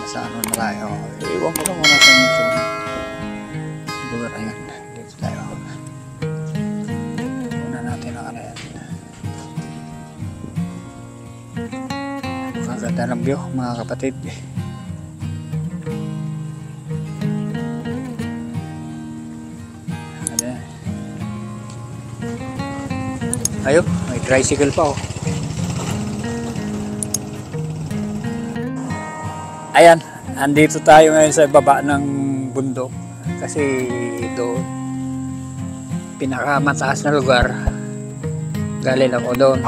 Nasa ano na tayo. Iwan ko na muna sa inyo. Lugar ayan. Dito tayo. Una natin ang ano yan. Maganda ng view mga kapatid. Ayun, may tricycle pa oh. Ayan, andito tayo ngayon sa baba ng bundok. Kasi ito, pinakamataas na lugar. Galing ako doon.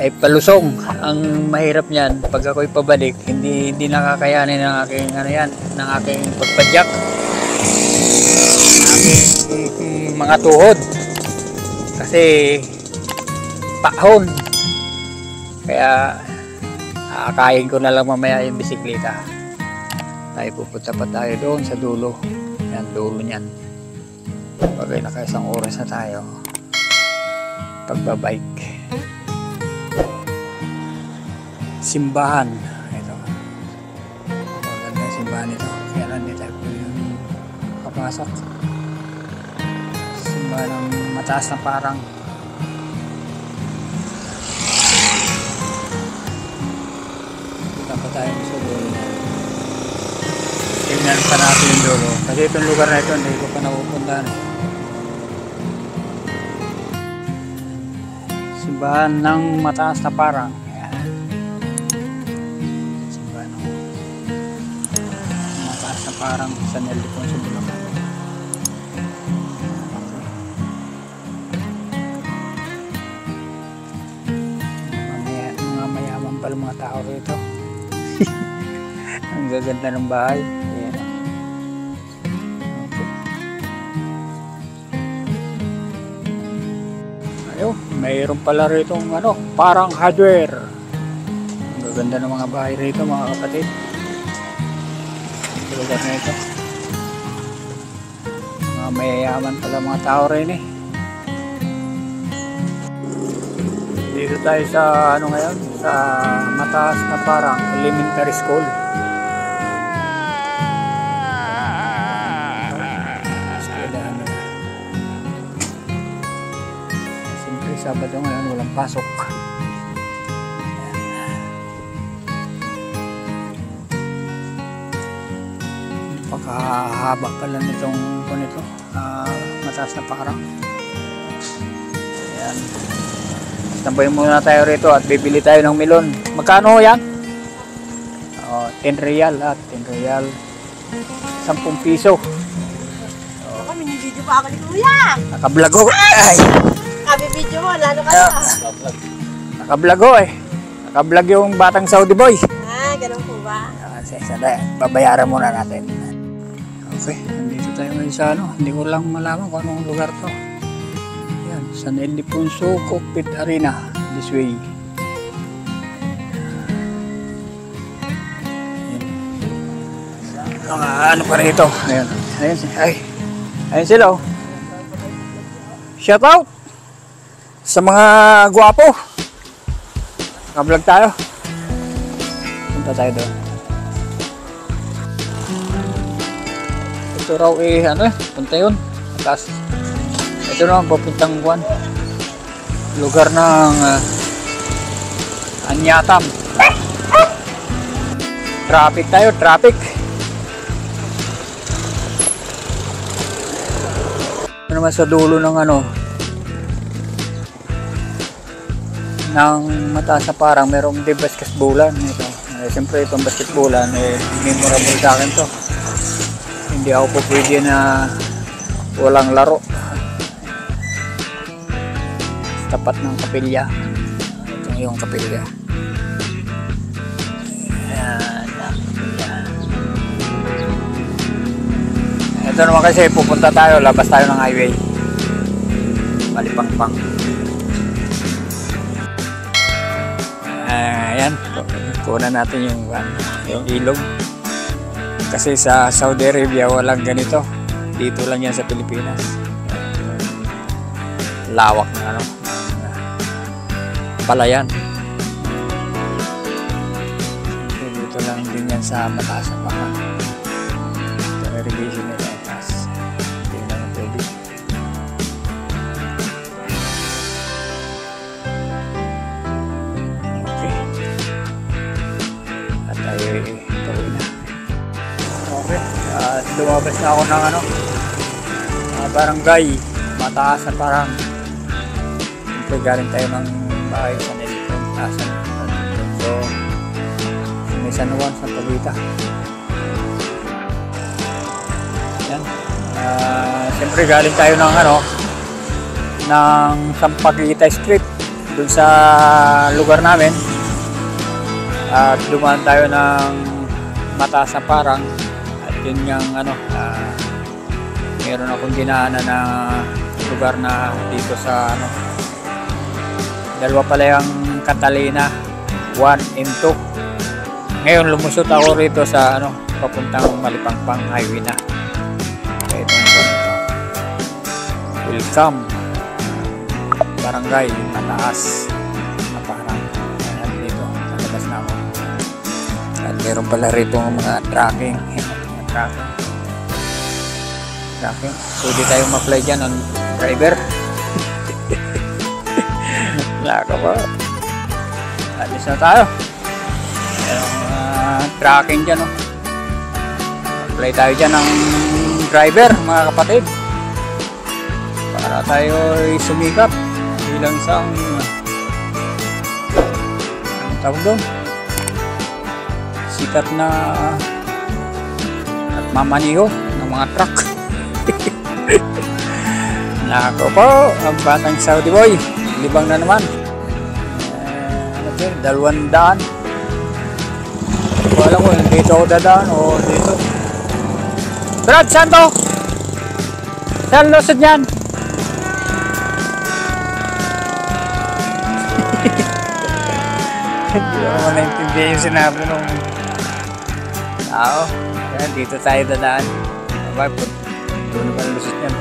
Ay palusong. Ang mahirap niyan, pag ako'y pabalik, hindi nakakayanin ng aking, ano yan, ng aking pagpadyak. Ng aking mga tuhod. Kasi pahon, kaya aakayin ko na lang mamaya yung bisikleta. Tayo pupunta pa tayo doon sa dulo. Yan, dulo niyan. Bagay naka isang oras na tayo pagbabike. Simbahan ito, maganda yung simbahan ito, kaya nandito tayo yung kapasok. Ng mataas na parang punta pa tayo sa dulo. Tingnan pa natin yung dulo kasi itong lugar na ito hindi ko pa napupuntahan. Simbahan ng mataas na parang. Ayan. Simbahan ng mataas na parang sa Nelson Bulacan. Pala mga tao rito. Ang gaganda ng bahay. Ayan. Okay. Ayun, mayroon pala rito ano, parang hardware. Ang gaganda ng mga bahay rito mga kapatid. Ang lugar na ito. Mga mayayaman pala mga tao rin eh. Dito tayo sa ano ngayon, sa mataas na parang elementary school. Eskwelahan na. Siyempre Sabado ngayon walang pasok. Napakahaba pala nitong mataas na parang. Ayan. Tambayin muna tayo rito at bibili tayo ng melon. Magkano yan? 10 real at 10 real. 10 piso. Kami ni video pa ako ni Kuya. Nakablago. Ay! Kami video mo, lalo ka na. Nakablago eh. Nakablag yung batang Saudi boy. Ah, ganun po ba? Babayaran muna natin. Okay, nandito tayo ngayon sa ano. Hindi ko lang malaman kung anong lugar to. San Ildefonso Cockpit Arena, this way. Ano pa rito? Ayan. Ayan sila oh. Shout out sa mga gwapo. Naka-vlog tayo. Punta tayo doon. Ito raw eh, ano eh, punta yun. Taas. Ito naman papuntang buwan. Lugar ng Anyatam. Traffic tayo, traffic. Ito naman sa dulo ng ano, ng mataas na parang merong di basketballan ito. Siyempre itong basketballan memorable sa akin to. Hindi ako po pwede na walang laro. Tapat ng kapilya. Ito yung kapilya. Ayan. Ito naman kasi pupunta tayo, labas tayo ng highway. Malipangpang. Ayan. Kunan natin yung ilog. Kasi sa Saudi Arabia walang ganito. Dito lang yan sa Pilipinas. Lawak na ano. Palayan. Dito lang din yan sa mataas na pangan. Ito irrigation nila ang taas. Tingnan ang tubig. Okay. At tayo tuloy na. Okay. At lumabas na ako ng barangay. Mataas na parang. Siyempre galing tayo ng bahay sa nilito. So, may San Juan, Santa Rita. Yan. Siyempre galing tayo ng ng Sampaguita Street dun sa lugar namin. At dumaan tayo ng mataas na parang. At yun yung meron akong dinaanan na lugar na dito sa dalawa pala yung Catalina 1 and 2. Ngayon lumusot ako rito sa papuntang Malipangpang highway na. Okay, welcome barangay mataas na parang dito nalabas na ako. At meron pala rito mga tracking. Pwede tayong ma-apply dyan on driver. Laka ba? Alis na tayo. Merong tracking dyan. Apply tayo dyan ng driver, mga kapatid. Para tayo sumikap bilang isang ang tawag doon? Sikat na at mamaniho ng mga truck. Nako po, ang batang Saudi boy. Libang na naman. Dalawang daan. Wala ko, dito ako dadaan o dito. Brad, saan to? Saan lusod yan? Hindi ako naintindihan yung sinabi nung tao. Yan, dito tayo dadaan. Abay, doon na pala lusod yan.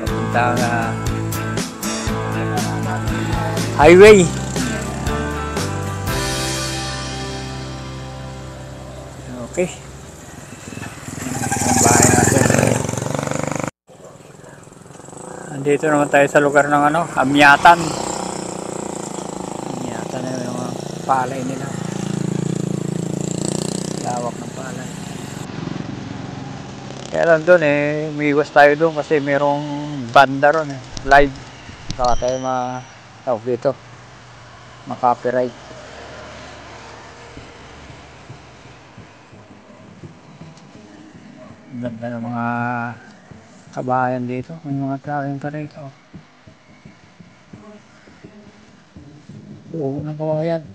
Papuntang highway. Okay. Ang bahay natin. Andito naman tayo sa lugar ng Amyatan. Amyatan na yung mga palay nila. Lawak ng palay. Kaya lang doon umiwas tayo doon kasi merong banda ron live. Saka tayo dito ma-copyright. Ganda ng mga kabahayan dito. May mga tracking pa rito. Oo, ng kabahayan.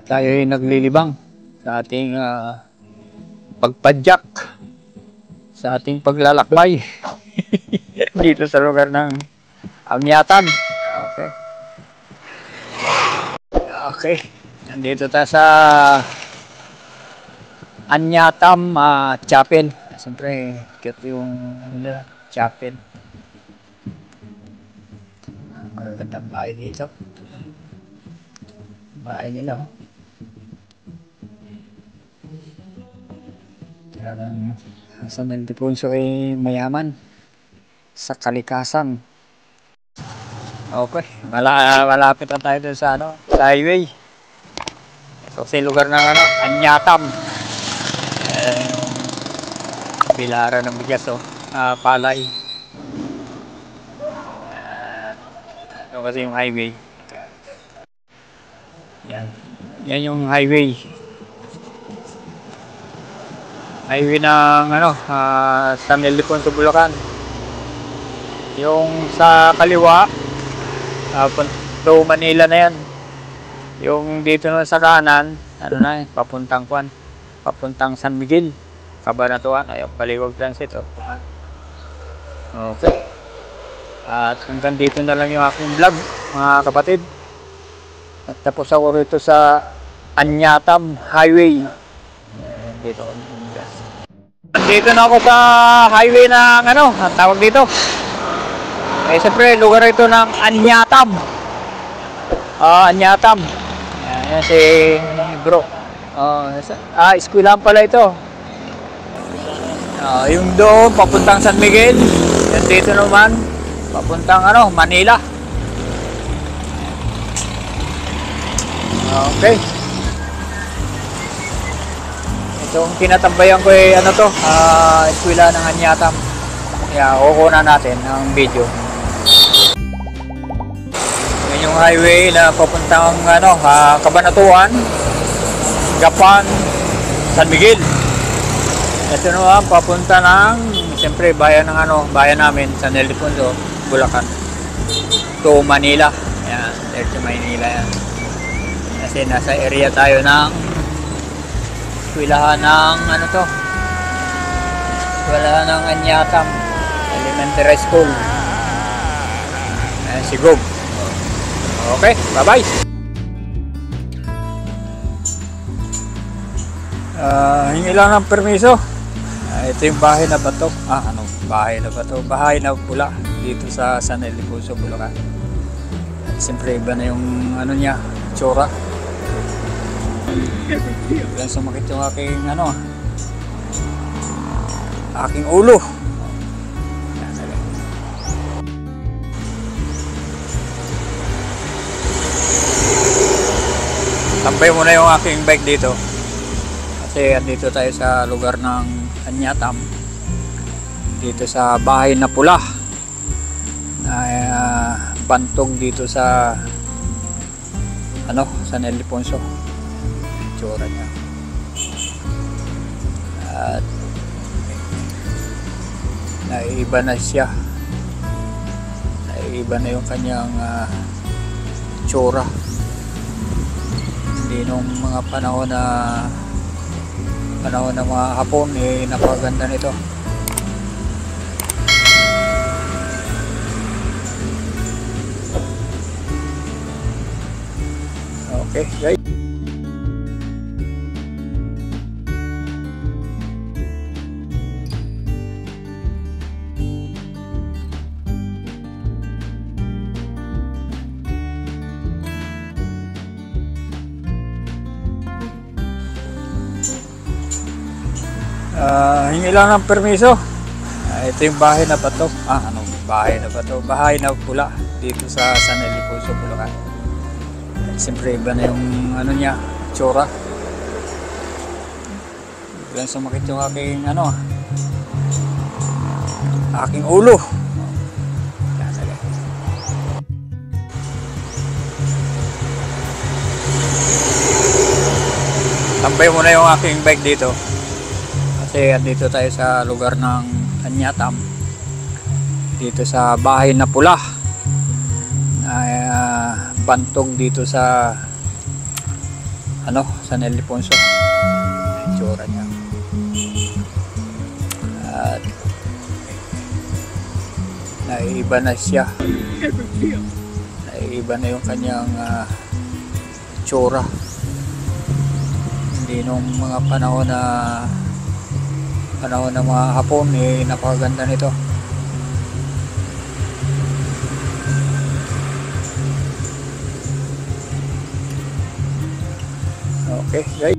Tayo ay naglilibang sa ating pagpadyak, sa ating paglalakbay dito sa lugar ng Amyatan. Okay. Okay. Nandito tayo sa Anyatam Chapel. Siyempre, cute yung chapel. Magandang bahay dito. Bahay nila. San Ildefonso ay mayaman sa kalikasan. Okay, malapit na tayo dun sa sa highway. So sa lugar ng Anyatam. Bilaran ng bigas palay. Ito kasi yung highway. Yan. Yan yung highway. Highway ng San Ildefonso, Bulacan. Yung sa kaliwa to Manila na yan. Yung dito na sa kanan papuntang papuntang San Miguel, Cabanatuan. Ayun, Paliwag Transit. Okay. At hanggang dito na lang yung aking vlog, mga kapatid. At tapos ako rito sa Anyatam Highway. Dito na ako sa highway ng ang tawag dito, Eh, siyempre, lugar ito ng Anyatam. Anyatam. Yan si bro. Eskwelahan pala ito. Yung doon, papuntang San Miguel. Yan dito naman, papuntang Manila. Okay. Itong tinatambayan ko ay eskwela ng Anyatam. Kaya kukunan natin ang video. Yan yung highway na papuntang Cabanatuan, Gapan, San Miguel. Ito naman papunta ng siyempre bayan ng bayan namin San Ildefonso, Bulacan to Manila. Yan, there to Manila yan. Kasi nasa area tayo ng eskwelahan ng eskwelahan ng Anyatam Elementary School. Ayan si Gob. Okay, bye-bye. Hingi lang ng permiso. Ito yung bahay na bato. Bahay na bato. Bahay na pula dito sa San Ildefonso, Bulacan. Siyempre iba na yung niya, tsura. Biglang sumakit yung aking ulo. Tambay muna yung aking bike dito kasi andito tayo sa lugar ng Anyatam, dito sa bahay na pula na bantog dito sa San Ildefonso. Tsura niya at naiiba na siya, naiiba na yung kanyang tsura. Hindi nung mga panahon ng mga Hapon napakaganda nito. Okay guys, hingi lang ng permiso. Ito yung bahay na bato. Bahay na bato. Bahay na pula dito sa San Ildefonso, Bulacan. Siyempre iba na yung niya, tsura. Biglang sumakit yung aking aking ulo. Tambay muna yung aking bike dito kasi andito tayo sa lugar ng Anyatam, dito sa bahay na pula na bantog dito sa San Ildefonso. Itsura niya at naiiba na siya, naiiba na yung kanyang itsura. Hindi nung mga panahon ng mga Hapon napakaganda nito. Okay guys,